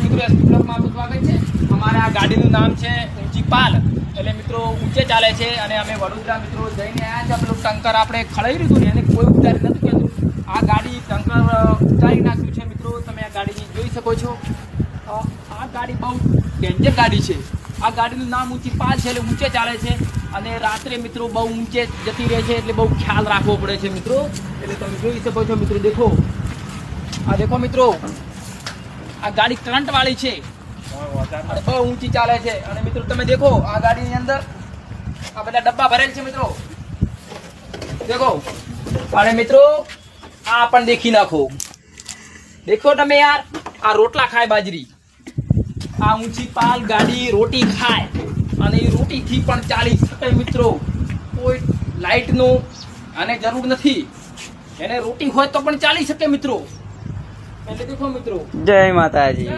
મિત્રો એસપી બ્લોગમાં આપનું સ્વાગત છે। અમારા આ ગાડીનું નામ છે ઊંચી પાલ, એટલે મિત્રો ઊંચે ચાલે છે અને અમે વડોદરા મિત્રો જઈને આવ્યા છે। પેલું ટંકર આપણે ખડાવી લીધું ને એને કોઈ ઉતારી નથી કહેતું, આ ગાડી ટંકર ઉતારી નાખ્યું છે। મિત્રો તમે આ ગાડીની જોઈ શકો છો, આ ગાડી બહુ ડેન્જર ગાડી છે। આ ગાડીનું નામ ઊંચી પાલ છે, એટલે ઊંચે ચાલે છે અને રાત્રે મિત્રો બહુ ઊંચે જતી રહે છે, એટલે બહુ ખ્યાલ રાખવો પડે છે મિત્રો। એટલે તમે જોઈ શકો છો મિત્રો, દેખો આ દેખો મિત્રો, આ ગાડી કરંટ વાળી છે અને બહુ ઊંચી ચાલે છે। અને મિત્રો તમે દેખો આ ગાડીની અંદર આ બધા ડબ્બા ભરેલ છે મિત્રો, દેખો। અને મિત્રો આ પણ દેખી નાખો, દેખો તમે યાર, આ રોટલા ખાય બાજરી, આ ઊંચી પાલ ગાડી રોટી ખાય અને એ રોટીથી પણ ચાલી શકે મિત્રો। કોઈ લાઇટનું આને જરૂર નથી, એને રોટી હોય તો પણ ચાલી શકે મિત્રો। એટલે દેખો મિત્રો, જય માતાજી।